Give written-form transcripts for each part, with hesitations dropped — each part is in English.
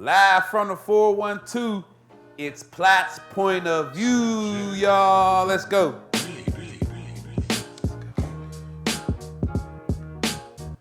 Live from the 412, it's Platt's point of view, y'all. Let's go.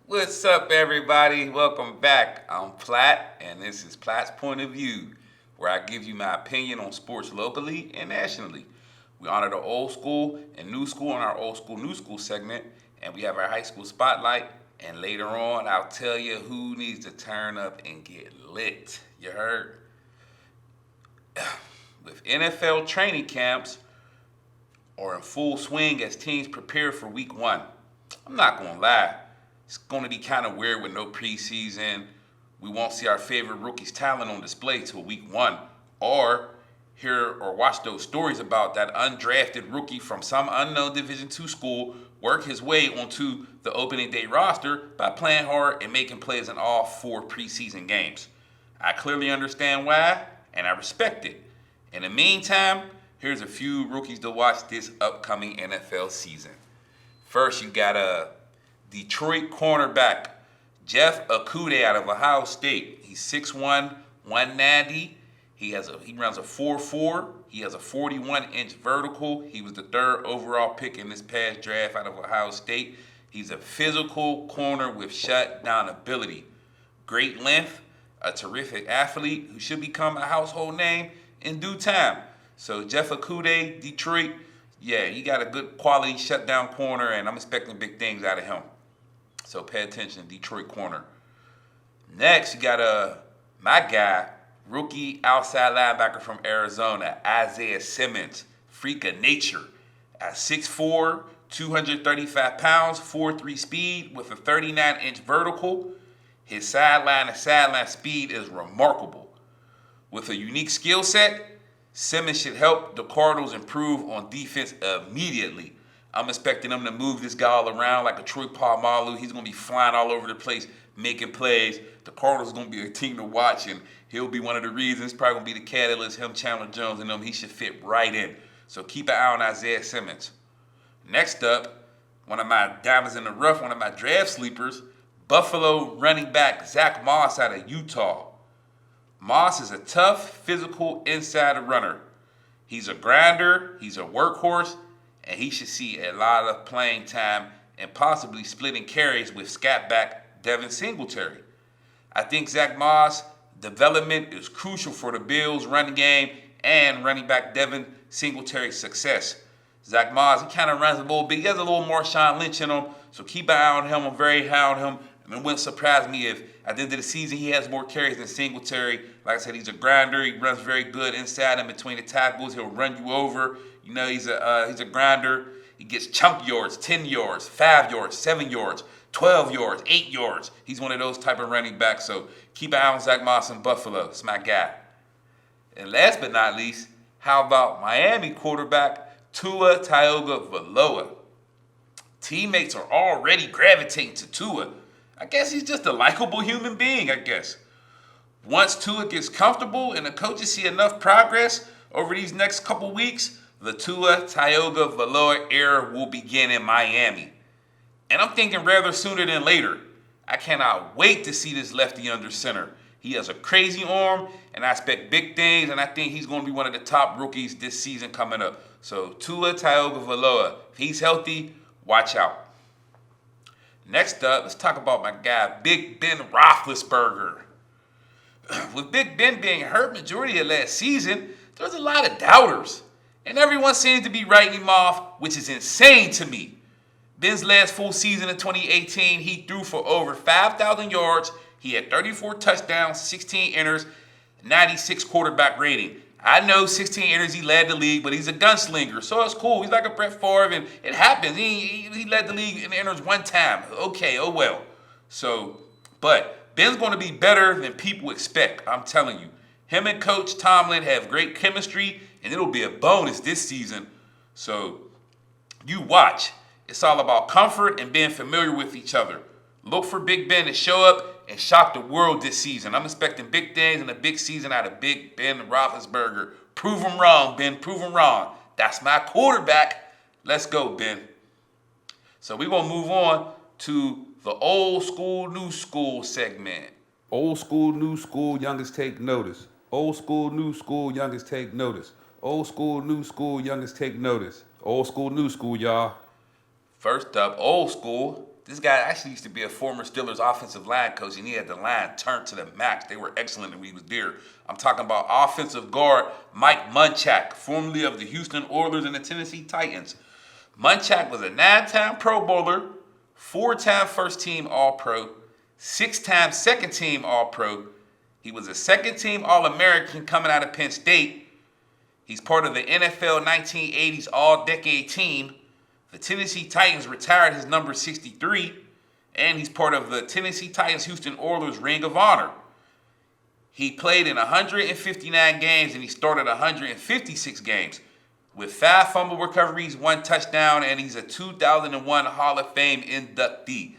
What's up, everybody? Welcome back. I'm Platt, and this is Platt's Point of View, where I give you my opinion on sports locally and nationally. We honor the old school and new school in our old school, new school segment, and we have our high school spotlight. And later on, I'll tell you who needs to turn up and get lit. You heard? With NFL training camps are in full swing as teams prepare for week one. I'm not going to lie. It's going to be kind of weird with no preseason. We won't see our favorite rookie's talent on display till week one, or hear or watch those stories about that undrafted rookie from some unknown Division II school work his way onto the opening day roster by playing hard and making plays in all 4 preseason games. I clearly understand why, and I respect it. In the meantime, here's a few rookies to watch this upcoming NFL season. First, you got a Detroit cornerback, Jeff Okudah out of Ohio State. He's 6'1", 190. He runs a 4.4. He has a 41-inch vertical. He was the 3rd overall pick in this past draft out of Ohio State. He's a physical corner with shutdown ability. Great length, a terrific athlete who should become a household name in due time. So Jeff Okudah, Detroit, yeah, he got a good quality shutdown corner, and I'm expecting big things out of him. So pay attention, Detroit corner. Next, you got my guy, rookie outside linebacker from Arizona, Isaiah Simmons, freak of nature. At 6'4", 235 pounds, 4.3 speed with a 39-inch vertical. His sideline to sideline speed is remarkable. With a unique skill set, Simmons should help the Cardinals improve on defense immediately. I'm expecting them to move this guy all around like a Troy Polamalu. He's going to be flying all over the place, making plays. The Cardinals are going to be a team to watch, and he'll be one of the reasons. Probably going to be the catalyst, him, Chandler Jones, and them. He should fit right in. So keep an eye on Isaiah Simmons. Next up, one of my diamonds in the rough, one of my draft sleepers, Buffalo running back Zach Moss out of Utah. Moss is a tough, physical inside runner. He's a grinder, he's a workhorse, and he should see a lot of playing time and possibly splitting carries with scat back Devin Singletary. I think Zach Moss' development is crucial for the Bills' running game and running back Devin Singletary's success. Zach Moss, he kind of runs a little bit. He has a little Marshawn Lynch in him, so keep an eye on him. I'm very high on him. And it wouldn't surprise me if at the end of the season he has more carries than Singletary. Like I said, he's a grinder. He runs very good inside and between the tackles. He'll run you over. You know, he's a grinder. He gets chunk yards, 10 yards, 5 yards, 7 yards, 12 yards, 8 yards. He's one of those type of running backs. So keep an eye on Zach Moss in Buffalo. It's my guy. And last but not least, how about Miami quarterback Tua Tagovailoa? Teammates are already gravitating to Tua. I guess he's just a likable human being, I guess. Once Tua gets comfortable and the coaches see enough progress over these next couple weeks, the Tua Tagovailoa era will begin in Miami. And I'm thinking rather sooner than later. I cannot wait to see this lefty under center. He has a crazy arm, and I expect big things, and I think he's going to be one of the top rookies this season coming up. So Tua Tagovailoa, if he's healthy, watch out. Next up, let's talk about my guy, Big Ben Roethlisberger. With Big Ben being hurt majority of last season, there's a lot of doubters. And everyone seems to be writing him off, which is insane to me. Ben's last full season in 2018, he threw for over 5,000 yards. He had 34 touchdowns, 16 enters, 96 quarterback rating. I know 16 enters, he led the league, but he's a gunslinger, so it's cool. He's like a Brett Favre, and it happens. He led the league in enters one time. Okay, oh well. So, but Ben's going to be better than people expect, I'm telling you. Him and Coach Tomlin have great chemistry, and it'll be a bonus this season. So, you watch. It's all about comfort and being familiar with each other. Look for Big Ben to show up and shock the world this season. I'm expecting big things and a big season out of Big Ben Roethlisberger. Prove him wrong, Ben. Prove him wrong. That's my quarterback. Let's go, Ben. So we're going to move on to the old school, new school segment. Old school, new school, youngest take notice. Old school, new school, youngest take notice. Old school, new school, youngest take notice. Old school, new school, y'all. First up, old school. This guy actually used to be a former Steelers offensive line coach, and he had the line turned to the max. They were excellent when he was there. I'm talking about offensive guard Mike Munchak, formerly of the Houston Oilers and the Tennessee Titans. Munchak was a 9-time Pro Bowler, 4-time first-team All-Pro, 6-time second-team All-Pro. He was a second-team All-American coming out of Penn State. He's part of the NFL 1980s All-Decade Team. The Tennessee Titans retired his number 63, and he's part of the Tennessee Titans Houston Oilers Ring of Honor. He played in 159 games, and he started 156 games with 5 fumble recoveries, 1 touchdown, and he's a 2001 Hall of Fame inductee.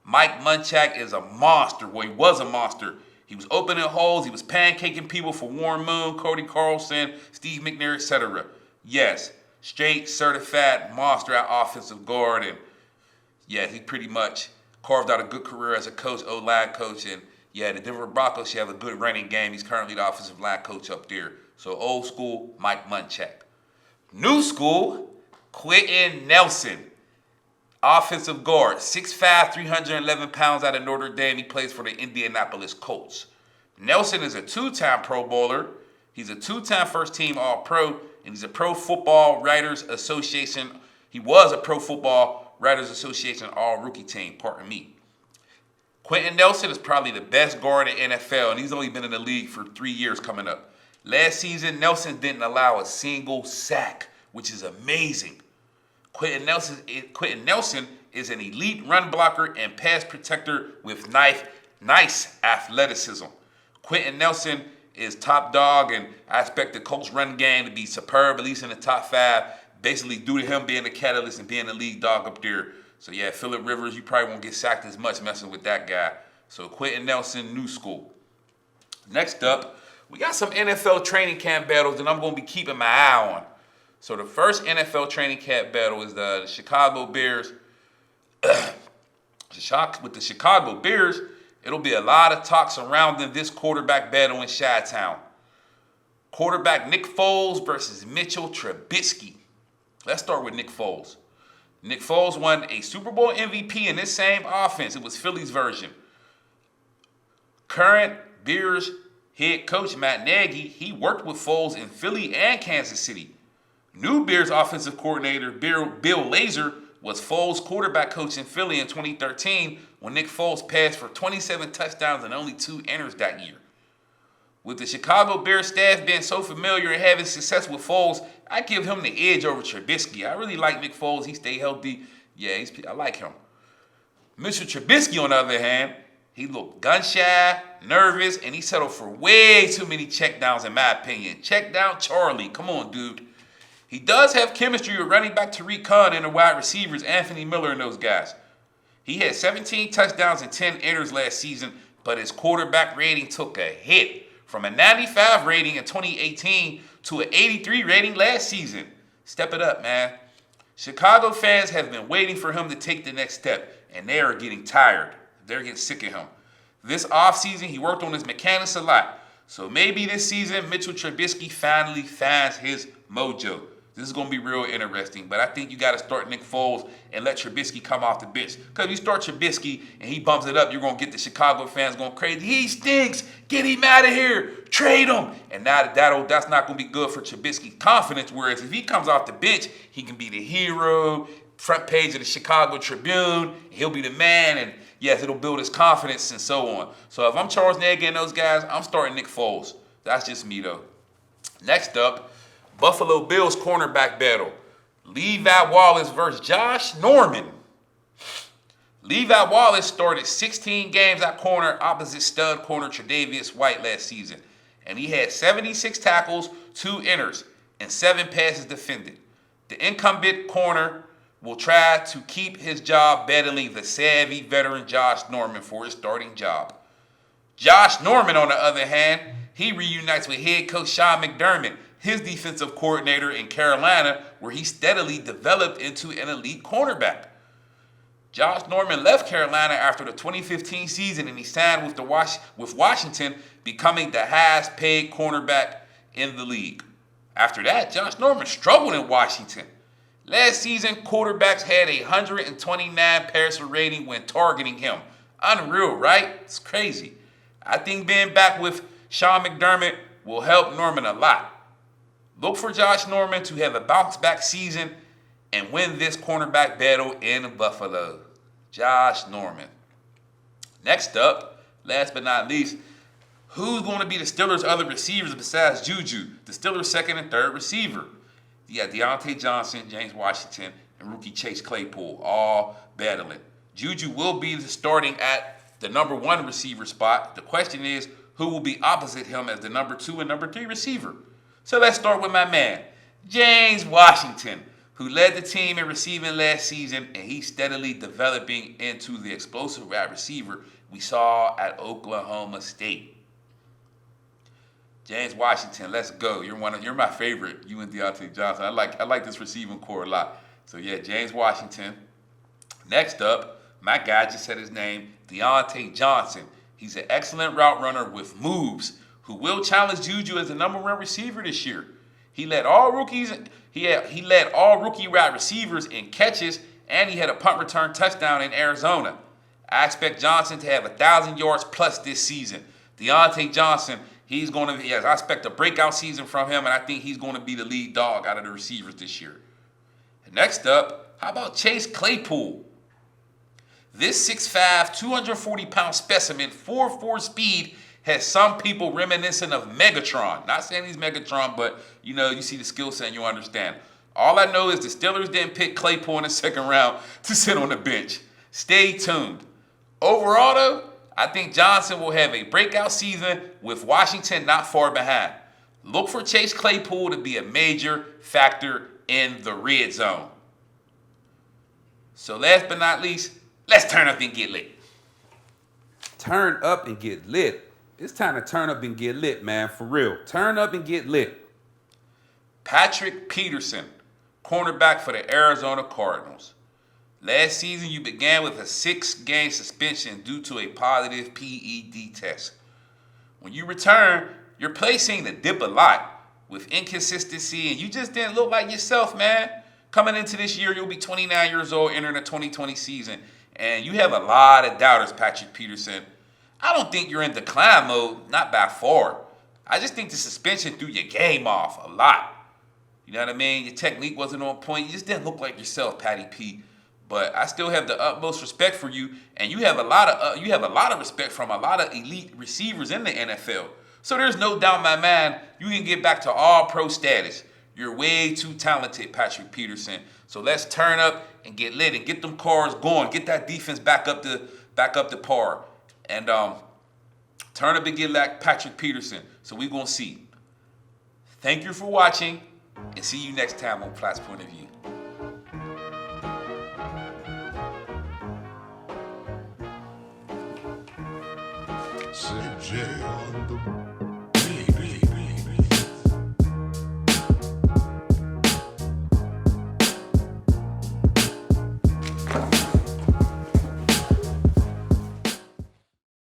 Mike Munchak is a monster. Well, he was a monster. He was opening holes. He was pancaking people for Warren Moon, Cody Carlson, Steve McNair, etc. Yes, straight certified monster at offensive guard. And yeah, he pretty much carved out a good career as a coach, O-line coach. And yeah, the Denver Broncos, he have a good running game. He's currently the offensive line coach up there. So old school, Mike Munchak. New school, Quentin Nelson. Offensive guard, 6'5", 311 pounds out of Notre Dame. He plays for the Indianapolis Colts. Nelson is a 2-time Pro Bowler. He's a 2-time first-team All-Pro, and he's a Pro Football Writers Association. He was a Pro Football Writers Association All-Rookie team, pardon me. Quentin Nelson is probably the best guard in the NFL, and he's only been in the league for 3 years coming up. Last season, Nelson didn't allow a single sack, which is amazing. Quentin Nelson is an elite run blocker and pass protector with nice athleticism. Quentin Nelson is top dog, and I expect the Colts run game to be superb, at least in the top 5, basically due to him being the catalyst and being the lead dog up there. So yeah, Phillip Rivers, you probably won't get sacked as much messing with that guy. So Quentin Nelson, new school. Next up, we got some NFL training camp battles that I'm going to be keeping my eye on. So the first NFL training camp battle is the Chicago Bears. With the Chicago Bears, it'll be a lot of talk surrounding this quarterback battle in Chi-Town. Quarterback Nick Foles versus Mitchell Trubisky. Let's start with Nick Foles. Nick Foles won a Super Bowl MVP in this same offense. It was Philly's version. Current Bears head coach Matt Nagy, he worked with Foles in Philly and Kansas City. New Bears offensive coordinator Bill Lazor was Foles' quarterback coach in Philly in 2013 when Nick Foles passed for 27 touchdowns and only 2 enters that year. With the Chicago Bears staff being so familiar and having success with Foles, I give him the edge over Trubisky. I really like Nick Foles. He stay healthy. Yeah, I like him. Mr. Trubisky, on the other hand, he looked gun-shy, nervous, and he settled for way too many checkdowns, in my opinion. Check down Charlie. Come on, dude. He does have chemistry with running back Tariq Cohen and the wide receivers Anthony Miller and those guys. He had 17 touchdowns and 10 enters last season, but his quarterback rating took a hit from a 95 rating in 2018 to an 83 rating last season. Step it up, man. Chicago fans have been waiting for him to take the next step, and they are getting tired. They're getting sick of him. This offseason, he worked on his mechanics a lot. So maybe this season, Mitchell Trubisky finally finds his mojo. This is going to be real interesting, but I think you got to start Nick Foles and let Trubisky come off the bench. Because if you start Trubisky and he bumps it up, you're going to get the Chicago fans going crazy. He stinks. Get him out of here. Trade him. And now that's not going to be good for Trubisky's confidence, whereas if he comes off the bench, he can be the hero, front page of the Chicago Tribune. He'll be the man, and yes, it'll build his confidence and so on. So if I'm Charles Nagy and those guys, I'm starting Nick Foles. That's just me, though. Next up, Buffalo Bills cornerback battle. Levi Wallace versus Josh Norman. Levi Wallace started 16 games at corner opposite stud corner Tre'Davious White last season. And he had 76 tackles, 2 enters, and 7 passes defended. The incumbent corner will try to keep his job battling the savvy veteran Josh Norman for his starting job. Josh Norman, on the other hand, he reunites with head coach Sean McDermott, his defensive coordinator in Carolina, where he steadily developed into an elite cornerback. Josh Norman left Carolina after the 2015 season, and he signed with Washington, becoming the highest paid cornerback in the league. After that, Josh Norman struggled in Washington. Last season, quarterbacks had a 129 passer rating when targeting him. Unreal, right? It's crazy. I think being back with Sean McDermott will help Norman a lot. Look for Josh Norman to have a bounce-back season and win this cornerback battle in Buffalo. Josh Norman. Next up, last but not least, who's going to be the Steelers' other receivers besides Juju? The Steelers' second and third receiver. You got Deontay Johnson, James Washington, and rookie Chase Claypool all battling. Juju will be starting at the number 1 receiver spot. The question is, who will be opposite him as the number 2 and number 3 receiver? So let's start with my man, James Washington, who led the team in receiving last season, and he's steadily developing into the explosive wide receiver we saw at Oklahoma State. James Washington, let's go. You're my favorite, you and Deontay Johnson. I like this receiving core a lot. So yeah, James Washington. Next up, my guy just said his name, Deontay Johnson. He's an excellent route runner with moves who will challenge Juju as the number 1 receiver this year. He led all rookie wide receivers in catches, and he had a punt return touchdown in Arizona. I expect Johnson to have 1,000 yards plus this season. Deontay Johnson, I expect a breakout season from him, and I think he's going to be the lead dog out of the receivers this year. Next up, how about Chase Claypool? This 6'5", 240-pound specimen, 4.4 speed, has some people reminiscent of Megatron. Not saying he's Megatron, but you see the skill set and you understand. All I know is the Steelers didn't pick Claypool in the second round to sit on the bench. Stay tuned. Overall, though, I think Johnson will have a breakout season with Washington not far behind. Look for Chase Claypool to be a major factor in the red zone. So last but not least, let's turn up and get lit. Turn up and get lit. It's time to turn up and get lit, man, for real. Turn up and get lit. Patrick Peterson, cornerback for the Arizona Cardinals. Last season, you began with a 6-game suspension due to a positive PED test. When you return, your play seemed to dip a lot with inconsistency, and you just didn't look like yourself, man. Coming into this year, you'll be 29 years old, entering the 2020 season, and you have a lot of doubters, Patrick Peterson. I don't think you're in decline mode, not by far. I just think the suspension threw your game off a lot. You know what I mean? Your technique wasn't on point. You just didn't look like yourself, Patty P. But I still have the utmost respect for you, and you have a lot of respect from a lot of elite receivers in the NFL. So there's no doubt in my mind you can get back to all-pro status. You're way too talented, Patrick Peterson. So let's turn up and get lit and get them cars going. Get that defense back up to par. And turn up and get like Patrick Peterson. So we're going to see. Thank you for watching, and see you next time on Platt's Point of View. CJ on the